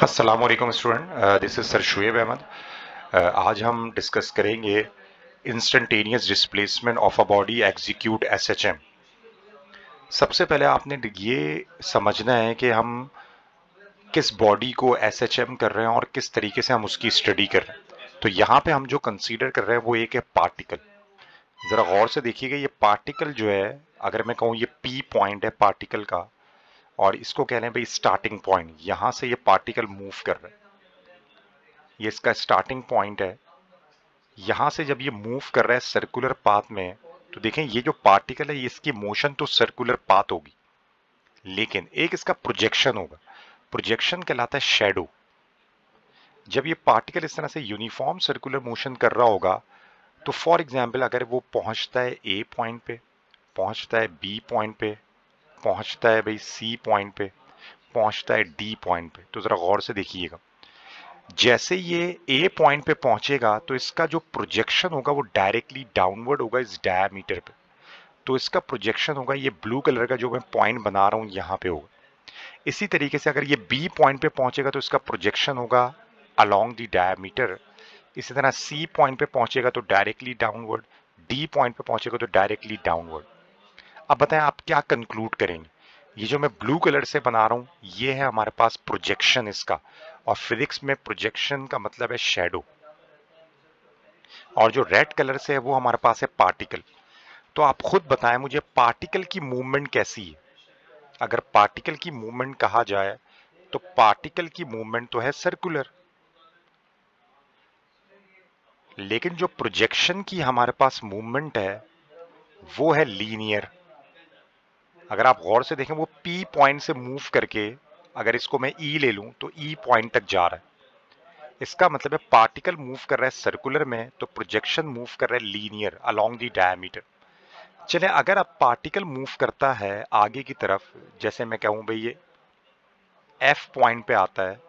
अस्सलाम वालेकुम student, this is sir Shoaib Ahmed. आज हम डिस्कस करेंगे instantaneous displacement of a body execute SHM. सबसे पहले आपने ये समझना है कि हम किस बॉडी को एसएचएम कर रहे हैं और किस तरीके से हम उसकी स्टडी कर रहे हैं। तो यहाँ पे हम जो कंसीडर कर रहे हैं वो एक है पार्टिकल। जरा गौर से देखिएगा, ये पार्टिकल जो है, अगर मैं कहूँ ये पी पॉइंट है पार्टिकल का, और इसको कह रहे हैं भाई स्टार्टिंग पॉइंट, यहां से ये पार्टिकल मूव कर रहा है, ये इसका स्टार्टिंग पॉइंट है। यहां से जब ये मूव कर रहा है सर्कुलर पाथ में, तो देखें ये जो पार्टिकल है इसकी मोशन तो सर्कुलर पाथ होगी, लेकिन एक इसका प्रोजेक्शन होगा। प्रोजेक्शन कहलाता है शेडो। जब ये पार्टिकल इस तरह से यूनिफॉर्म सर्कुलर मोशन कर रहा होगा, तो फॉर एग्जाम्पल अगर वो पहुंचता है ए पॉइंट पे, पहुंचता है बी पॉइंट पे, पहुंचता है भाई सी पॉइंट पे, पहुंचता है डी पॉइंट पे, तो जरा गौर से देखिएगा, जैसे ये ए पॉइंट पे पहुंचेगा तो इसका जो प्रोजेक्शन होगा वो डायरेक्टली डाउनवर्ड होगा इस डायमीटर पे। तो इसका प्रोजेक्शन होगा, ये ब्लू कलर का जो मैं पॉइंट बना रहा हूं यहां पे होगा। इसी तरीके से अगर ये बी पॉइंट पे पहुंचेगा तो इसका प्रोजेक्शन होगा अलोंग द डायमीटर। इसी तरह सी पॉइंट पे पहुंचेगा तो डायरेक्टली डाउनवर्ड, डी पॉइंट पे पहुंचेगा तो डायरेक्टली डाउनवर्ड। अब बताएं आप क्या कंक्लूड करेंगे। ये जो मैं ब्लू कलर से बना रहा हूं ये है हमारे पास प्रोजेक्शन इसका, और फिजिक्स में प्रोजेक्शन का मतलब है शेडो। और जो रेड कलर से है वो हमारे पास है पार्टिकल। तो आप खुद बताएं मुझे, पार्टिकल की मूवमेंट कैसी है। अगर पार्टिकल की मूवमेंट कहा जाए तो पार्टिकल की मूवमेंट तो है सर्कुलर, लेकिन जो प्रोजेक्शन की हमारे पास मूवमेंट है वो है लीनियर। अगर आप गौर से देखें वो पी पॉइंट से मूव करके, अगर इसको मैं ई ले लूं तो ई पॉइंट तक जा रहा है। इसका मतलब है पार्टिकल मूव कर रहा है सर्कुलर में, तो प्रोजेक्शन मूव कर रहा है लीनियर अलोंग द डायमीटर। चले अगर अब पार्टिकल मूव करता है आगे की तरफ, जैसे मैं कहूं भाई ये एफ पॉइंट पे आता है,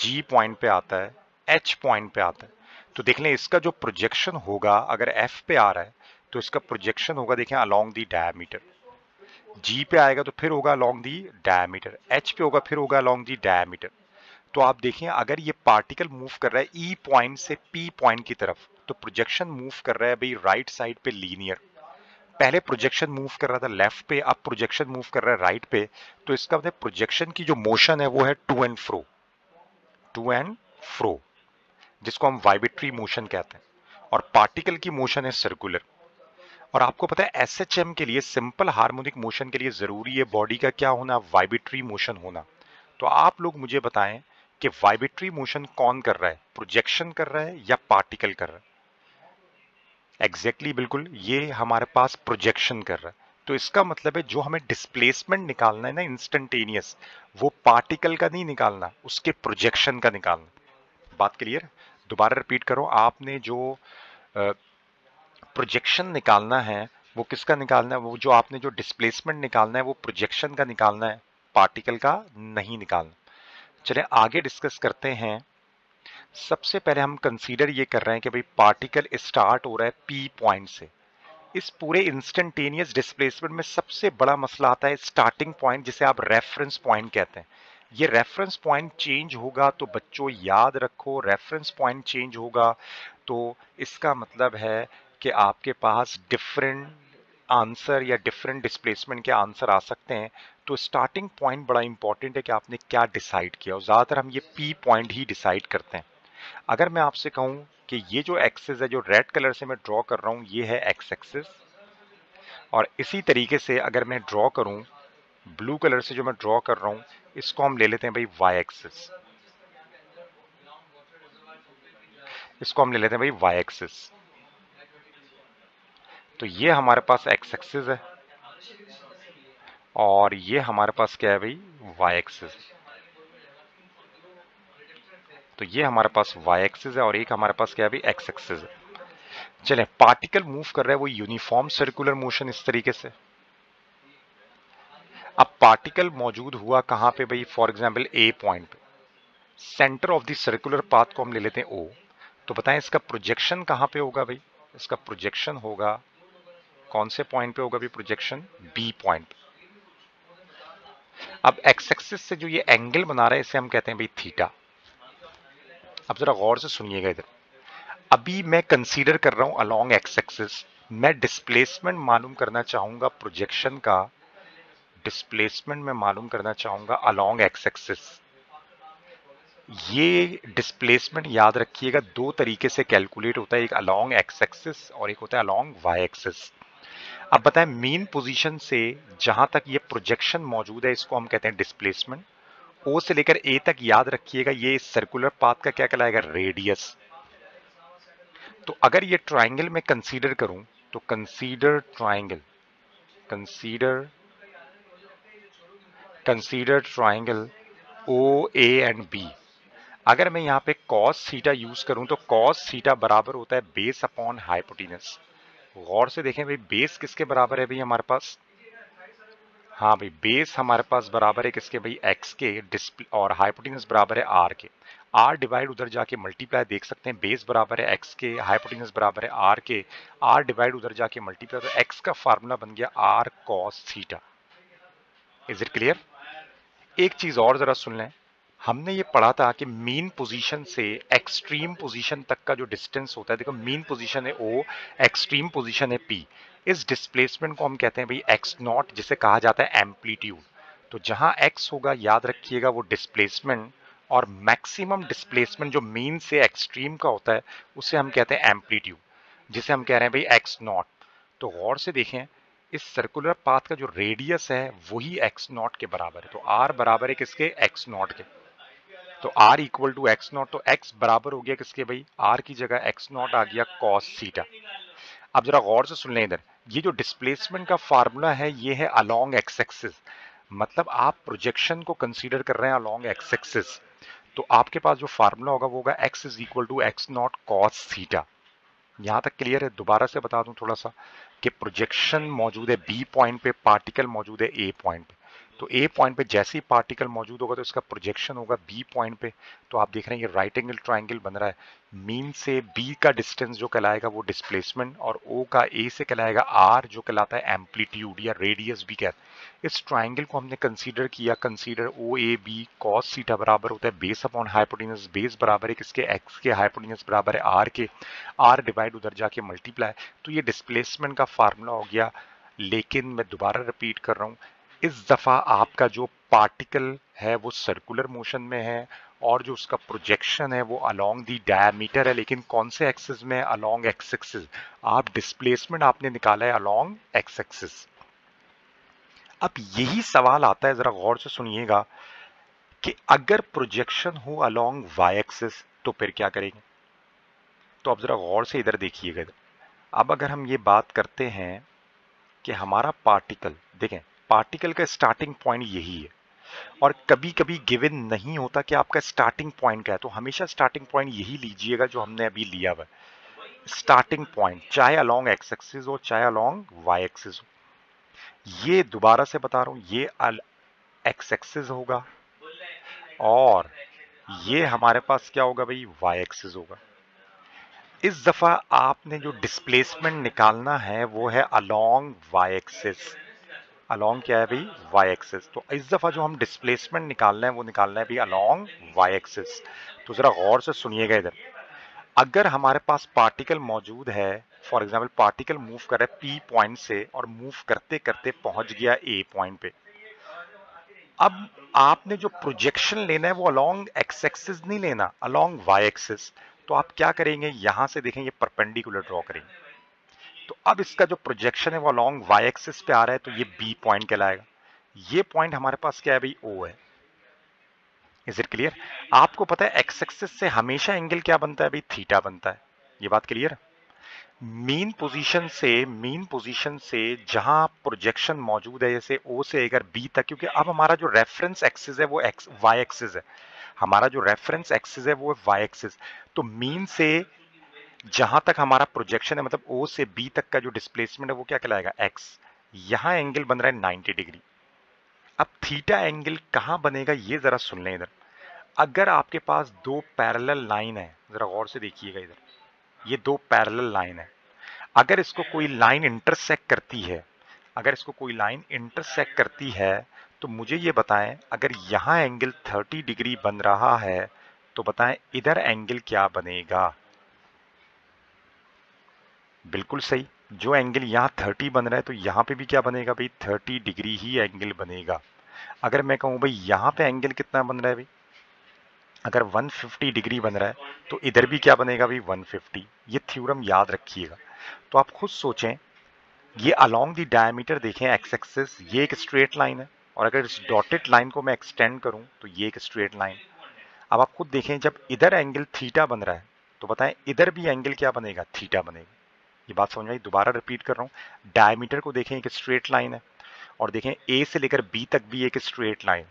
जी पॉइंट पे आता है, एच पॉइंट पे आता है, तो देख लें इसका जो प्रोजेक्शन होगा, अगर एफ पे आ रहा है तो इसका प्रोजेक्शन होगा, देखें अलोंग दी डायमीटर। जी पे आएगा तो फिर होगा अलोंग दी डायमीटर, एच पे होगा फिर होगा अलोंग दी डायमीटर। तो आप देखें अगर ये पार्टिकल मूव कर रहा है ई पॉइंट से पी पॉइंट की तरफ, तो प्रोजेक्शन मूव कर रहा है भाई राइट साइड पे लीनियर। पहले प्रोजेक्शन मूव कर रहा था लेफ्ट पे, अब प्रोजेक्शन मूव कर रहा है राइट पे। तो इसका मतलब प्रोजेक्शन की जो मोशन है वो है to and fro, to and fro, जिसको हम वाइब्रेटरी मोशन कहते हैं। और पार्टिकल की मोशन है सर्कुलर। और आपको पता है एसएचएम के लिए, सिंपल हार्मोनिक मोशन के लिए जरूरी है बॉडी का क्या होना, वाइब्रेटरी मोशन होना। तो आप लोग मुझे बताएं कि वाइब्रेटरी मोशन कौन कर रहा है, प्रोजेक्शन कर रहा है या पार्टिकल कर रहा है। एग्जैक्टली बिल्कुल, ये हमारे पास प्रोजेक्शन कर रहा है। तो इसका मतलब है जो हमें डिस्प्लेसमेंट निकालना है ना इंस्टेंटेनियस, वो पार्टिकल का नहीं निकालना, उसके प्रोजेक्शन का निकालना। बात क्लियर। दोबारा रिपीट करो, आपने जो प्रोजेक्शन निकालना है वो किसका निकालना है, वो जो आपने जो डिस्प्लेसमेंट निकालना है वो प्रोजेक्शन का निकालना है, पार्टिकल का नहीं निकालना। चलिए आगे डिस्कस करते हैं। सबसे पहले हम कंसीडर ये कर रहे हैं कि भाई पार्टिकल स्टार्ट हो रहा है पी पॉइंट से। इस पूरे इंस्टेंटेनियस डिस्प्लेसमेंट में सबसे बड़ा मसला आता है स्टार्टिंग पॉइंट, जिसे आप रेफरेंस पॉइंट कहते हैं। ये रेफरेंस पॉइंट चेंज होगा तो बच्चों याद रखो, रेफरेंस पॉइंट चेंज होगा तो इसका मतलब है कि आपके पास डिफरेंट आंसर या डिफरेंट डिस्प्लेसमेंट के आंसर आ सकते हैं। तो स्टार्टिंग पॉइंट बड़ा इंपॉर्टेंट है कि आपने क्या डिसाइड किया, और ज्यादातर हम ये पी पॉइंट ही डिसाइड करते हैं। अगर मैं आपसे कहूं कि ये जो एक्सिस है जो रेड कलर से मैं ड्रॉ कर रहा हूं ये है एक्स एक्सिस, और इसी तरीके से अगर मैं ड्रॉ करूं ब्लू कलर से जो मैं ड्रॉ कर रहा हूं, इसको हम ले लेते हैं भाई वाई एक्सिस, इसको हम ले लेते हैं भाई वाई एक्सिस। तो ये हमारे पास एक्स एक्सिस है और ये हमारे पास क्या है भाई, वाई एक्सिस। तो ये हमारे पास वाई एक्सिस है और एक हमारे पास क्या है भाई, एक्स एक्सिस है। चलें, पार्टिकल मूव कर रहा है वो यूनिफॉर्म सर्कुलर मोशन इस तरीके से। अब पार्टिकल मौजूद हुआ कहां पे भाई, फॉर एग्जांपल ए पॉइंट पे, centre of the circular path को हम ले लेते हैं ओ। तो बताएं इसका प्रोजेक्शन कहां पे होगा भाई, इसका प्रोजेक्शन होगा कौन से पॉइंट पे होगा भाई, प्रोजेक्शन बी पॉइंट। अब एक्स एक्सिस से जो ये एंगल बना रहा है इसे हम कहते हैं भाई थीटा। अब जरा गौर से सुनिएगा इधर, अभी मैं कंसीडर कर रहा हूं अलोंग एक्स एक्सिस, मैं डिस्प्लेसमेंट मालूम करना चाहूंगा प्रोजेक्शन का, डिस्प्लेसमेंट मैं मालूम करना चाहूंगा अलोंग एक्स एक्सिस। ये डिस्प्लेसमेंट याद रखिएगा दो तरीके से कैलकुलेट होता है, एक अलोंग एक्स एक्सिस और एक होता है अलोंग वाई एक्सिस। अब बताएं मीन पोजीशन से जहां तक ये प्रोजेक्शन मौजूद है इसको हम कहते हैं डिस्प्लेसमेंट। ओ से लेकर ए तक याद रखिएगा ये सर्कुलर पाथ का क्या कहलाएगा, रेडियस। तो अगर ये ट्राइंगल में कंसीडर करूं तो consider triangle, consider consider triangle O A and B. अगर मैं यहाँ पे कॉस थीटा यूज करूं तो कॉस थीटा बराबर होता है बेस अपॉन हाइपोटेनस। गौर से देखें भाई, बेस किसके बराबर है भाई हमारे पास, हाँ भाई बेस हमारे पास बराबर है किसके भाई, एक्स के, डिस्प्ले और हाइपोटेनस बराबर है आर के। आर डिवाइड उधर जाके मल्टीप्लाई, देख सकते हैं बेस बराबर है एक्स के, हाइपोटेनस बराबर है आर के, आर डिवाइड उधर जाके मल्टीप्लाई, तो एक्स का फार्मूला बन गया r cos theta. Is it clear? एक चीज और जरा सुन लें, हमने ये पढ़ा था कि मीन पोजीशन से एक्सट्रीम पोजीशन तक का जो डिस्टेंस होता है, देखो मीन पोजीशन है ओ, एक्सट्रीम पोजीशन है पी, इस डिस्प्लेसमेंट को हम कहते हैं भाई एक्स नॉट, जिसे कहा जाता है एम्पलीट्यूड। तो जहां एक्स होगा याद रखिएगा वो डिस्प्लेसमेंट, और मैक्सिमम डिस्प्लेसमेंट जो मीन से एक्सट्रीम का होता है उसे हम कहते हैं एम्पलीट्यूड, जिसे हम कह रहे हैं भाई एक्स नॉट। तो गौर से देखें, इस सर्कुलर पाथ का जो रेडियस है वही एक्स नॉट के बराबर है, तो आर बराबर है किसके, एक्स नॉट के। तो r equal to x naught, तो एक्स बराबर हो गया किसके भाई, आर की जगह एक्स नॉट आ गया कॉस थीटा। अब जरा गौर से सुन लें इधर, ये जो डिस्प्लेसमेंट का फार्मूला है ये है अलोंग एक्स एक्सिस, मतलब आप प्रोजेक्शन को कंसीडर कर रहे हैं अलोंग एक्स एक्सिस, तो आपके पास जो फार्मूला होगा वो होगा x is equal to x naught cos theta. यहां तक क्लियर है? दोबारा से बता दूं थोड़ा सा कि प्रोजेक्शन मौजूद है बी पॉइंट पे, पार्टिकल मौजूद है ए पॉइंट पे, तो ए पॉइंट पे जैसे ही पार्टिकल मौजूद होगा तो इसका प्रोजेक्शन होगा बी पॉइंट पे। तो आप देख रहे हैं ये राइट एंगल ट्राइंगल बन रहा है, मीन से बी का डिस्टेंस जो कहलाएगा वो डिस्प्लेसमेंट, और ओ का ए से कहलाएगा आर जो कहलाता है एम्पलीट्यूड या रेडियस भी कहते हैं। इस ट्राइंगल को हमने कंसीडर किया, consider O A B, cos theta बराबर होता है बेस अपॉन हाइपोटेनस, बेस बराबर है किसके, एक्स के, हाइपोटेनस बराबर है आर के, आर डिवाइड उधर जाके मल्टीप्लाई, तो ये डिस्प्लेसमेंट का फार्मूला हो गया। लेकिन मैं दोबारा रिपीट कर रहा हूं, इस दफा आपका जो पार्टिकल है वो सर्कुलर मोशन में है, और जो उसका प्रोजेक्शन है वो अलोंग दी डायमीटर है, लेकिन कौन से एक्सिस में, अलोंग एक्स एक्सिस। आप डिस्प्लेसमेंट आपने निकाला है अलोंग एक्स एक्सिस। अब यही सवाल आता है, जरा गौर से सुनिएगा, कि अगर प्रोजेक्शन हो अलोंग वाई एक्सिस तो फिर क्या करेंगे। तो अब जरा गौर से इधर देखिएगा, अब अगर हम ये बात करते हैं कि हमारा पार्टिकल, देखें पार्टिकल का स्टार्टिंग पॉइंट यही है, और कभी कभी गिवन नहीं होता कि आपका स्टार्टिंग पॉइंट क्या है, तो हमेशा स्टार्टिंग पॉइंट यही लीजिएगा जो हमने अभी लिया हुआ है। स्टार्टिंग पॉइंट चाहे अलोंग एक्स एक्सिस हो चाहे अलोंग वाई एक्सिस हो, ये दोबारा से बता रहा हूं, ये एक्स एक्सिस होगा और ये हमारे पास क्या होगा भाई, वाई एक्सिस होगा। इस दफा आपने जो डिस्प्लेसमेंट निकालना है वो है अलोंग वाई एक्सिस। अलोंग क्या है भाई, वाई एक्सिस। तो इस दफा जो हम डिस्प्लेसमेंट निकालना है वो निकालना है भाई अलोंग वाई एक्सिस। तो जरा गौर से सुनिएगा इधर, अगर हमारे पास पार्टिकल मौजूद है, फॉर एग्जाम्पल पार्टिकल मूव कर रहा है पी पॉइंट से और मूव करते करते पहुंच गया ए पॉइंट पे, अब आपने जो प्रोजेक्शन लेना है वो अलोंग एक्स एक्सिस नहीं लेना, अलोंग वाई एक्सिस। तो आप क्या करेंगे, यहां से देखें ये परपेंडिकुलर ड्रॉ करेंगे, तो अब इसका जो प्रोजेक्शन है वो अलोंग वाई एक्सिस पे आ रहा है, तो ये बी पॉइंट कहलाएगा। ये पॉइंट हमारे पास क्या है भाई, ओ है। Is it clear? आपको पता है एक्स एक्सिस से हमेशा एंगल क्या बनता है भाई, थीटा बनता है। ये बात क्लियर? मीन पोजीशन से जहां प्रोजेक्शन मौजूद है, जैसे ओ से अगर बी तक, क्योंकि अब हमारा जो रेफरेंस एक्सिस है वो एक्स वाई एक्सिस है, हमारा जो रेफरेंस एक्सिस है वो है वाई एक्सिस। तो मीन से जहां तक हमारा प्रोजेक्शन है, मतलब ओ से बी तक का जो डिस्प्लेसमेंट है वो क्या कहलाएगा, एक्स। यहां एंगल बन रहा है 90 डिग्री। अब थीटा एंगल कहां बनेगा ये जरा सुन लें इधर, अगर आपके पास दो पैरेलल लाइन है, जरा गौर से देखिएगा इधर, ये दो पैरेलल लाइन है, अगर इसको कोई लाइन इंटरसेक्ट करती है, अगर इसको कोई लाइन इंटरसेक्ट करती है तो मुझे ये बताएं, अगर यहाँ एंगल 30 डिग्री बन रहा है तो बताएं इधर एंगल क्या बनेगा। बिल्कुल सही, जो एंगल यहाँ 30 बन रहा है तो यहाँ पे भी क्या बनेगा भाई, 30 डिग्री ही एंगल बनेगा। अगर मैं कहूँ भाई यहाँ पे एंगल कितना बन रहा है भाई, अगर 150 डिग्री बन रहा है तो इधर भी क्या बनेगा भाई, 150। ये थ्योरम याद रखिएगा। तो आप खुद सोचें, ये अलोंग द डायमीटर देखें एक्स एक्सिस, ये एक स्ट्रेट लाइन है, और अगर इस डॉटेड लाइन को मैं एक्सटेंड करूं तो ये एक स्ट्रेट लाइन। अब आप खुद देखें, जब इधर एंगल थीटा बन रहा है तो बताएं इधर भी एंगल क्या बनेगा, थीटा बनेगा। ये बात समझ में आई? दोबारा रिपीट कर रहा हूं, डायमीटर को देखें एक स्ट्रेट लाइन है, और देखें ए से लेकर बी तक भी एक स्ट्रेट लाइन,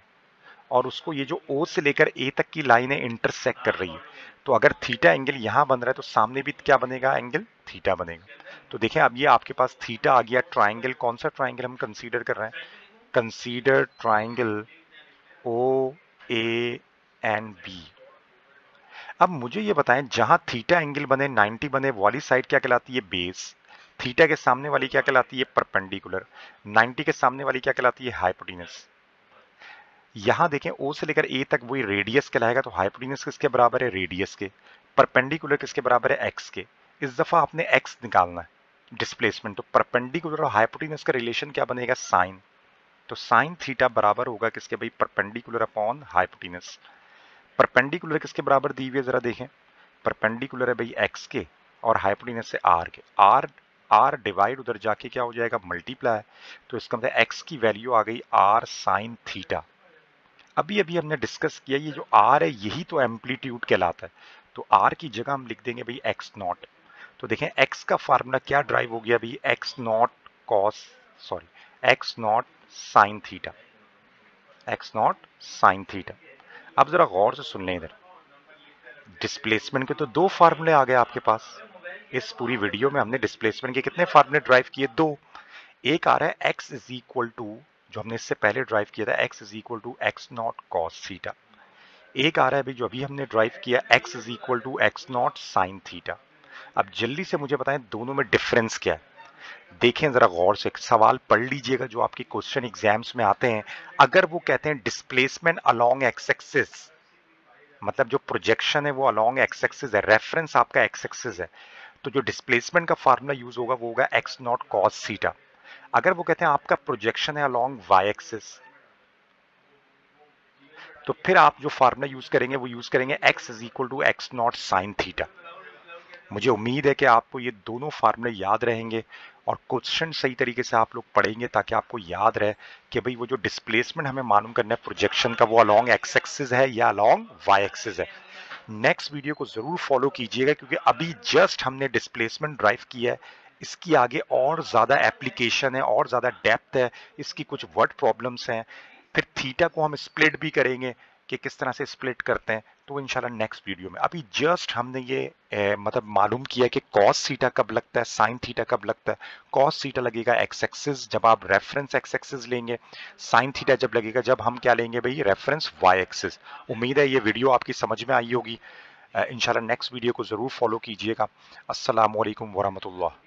और उसको ये जो ओ से लेकर ए तक की लाइनें इंटरसेक्ट कर रही है। तो अगर थीटा एंगल यहां बन रहा है तो सामने भी क्या बनेगा, एंगल थीटा बनेगा। तो देखें अब ये आपके पास थीटा आ गया। ट्राइंगल, कौन सा ट्राइंगल हम कंसीडर कर रहे हैं, consider triangle O A and B. अब मुझे ये बताएं, जहां थीटा एंगल बने 90 बने वाली साइड क्या कहलाती है, बेस। थीटा के सामने वाली क्या कहलाती है, परपेंडिकुलर। 90 के सामने वाली क्या कहलाती है, हाइपोटेनस। यहां देखें ओ से लेकर ए तक वही रेडियस कहलाएगा, तो हाइपोटेनस किसके बराबर है, रेडियस के। परपेंडिकुलर किसके बराबर है, एक्स के। इस दफा आपने एक्स निकालना है, डिस्प्लेसमेंट। तो परपेंडिकुलर और हाइपोटेनस का रिलेशन क्या बनेगा, साइन। तो साइन थीटा बराबर होगा किसके भाई, परपेंडिकुलर अपॉन हाइपोटेनस। परपेंडिकुलर किसके बराबर दी हुई है, जरा देखें। परपेंडिकुलर है भाई एक्स के, और हाइपोटेनस है आर के। आर आर डिवाइड उधर जाके क्या हो जाएगा, मल्टीप्लाई। तो इसका मतलब एक्स की वैल्यू आ गई आर साइन थीटा। अभी अभी हमने डिस्कस किया, ये जो आर है यही तो एम्पलीट्यूड कहलाता है। तो आर की जगह हम लिख देंगे भाई एक्स नॉट। तो देखें एक्स का फार्मूला क्या ड्राइव हो गया भाई, x naught cos, sorry, x naught sine theta, x naught sine theta. अब जरा गौर से सुन लें, इधर डिस्प्लेसमेंट के तो दो फार्मूले आ गए आपके पास। इस पूरी वीडियो में हमने डिस्प्लेसमेंट के कितने फार्मूले ड्राइव किए, दो। एक आ रहा है एक्स इज इक्वल टू, जो हमने इससे पहले ड्राइव किया था, x is equal to x naught cos theta. एक आ रहा है भाई जो अभी हमने ड्राइव किया, x is equal to x naught sine theta. अब जल्दी से मुझे बताएं दोनों में डिफरेंस क्या है। देखें जरा गौर से, सवाल पढ़ लीजिएगा जो आपके क्वेश्चन एग्जाम्स में आते हैं। अगर वो कहते हैं डिस्प्लेसमेंट अलोंग एक्स एक्सिस, मतलब जो प्रोजेक्शन है वो अलोंग एक्स एक्सिस है, रेफरेंस आपका एक्स एक्सिस है, तो जो डिस्प्लेसमेंट का फार्मूला यूज होगा वो होगा एक्स नॉट कॉस थीटा। अगर वो कहते हैं आपका प्रोजेक्शन है अलोंग वाई एक्सिस, तो फिर आप जो फार्मूला यूज करेंगे वो यूज करेंगे x is equal to x naught sine theta. मुझे उम्मीद है कि आपको ये दोनों फार्मूले याद रहेंगे, और क्वेश्चन सही तरीके से आप लोग पढ़ेंगे, ताकि आपको याद रहे कि भाई वो जो डिस्प्लेसमेंट हमें मालूम करना है प्रोजेक्शन का, वो अलोंग एक्स एक्सिस है या अलोंग वाई एक्सिस है। नेक्स्ट वीडियो को जरूर फॉलो कीजिएगा, क्योंकि अभी जस्ट हमने डिस्प्लेसमेंट ड्राइव किया है। इसकी आगे और ज्यादा एप्लीकेशन है, और ज्यादा डेप्थ है, इसकी कुछ वर्ड प्रॉब्लम्स हैं। फिर थीटा को हम स्प्लिट भी करेंगे कि किस तरह से स्प्लिट करते हैं, तो इंशाल्लाह नेक्स्ट वीडियो में। अभी जस्ट हमने ये मतलब मालूम किया कि कॉस थीटा कब लगता है, साइन थीटा कब लगता है। कॉस थीटा लगेगा एक्स एक्सिस जब आप रेफरेंस एक्स एक्सिस लेंगे, साइन थीटा जब लगेगा जब हम क्या लेंगे भाई, रेफरेंस वाई एक्सिस। उम्मीद है ये वीडियो आपकी समझ में आई होगी। इंशाल्लाह नेक्स्ट वीडियो को जरूर फॉलो कीजिएगा। अस्सलाम वालेकुम वरहमतुल्लाह।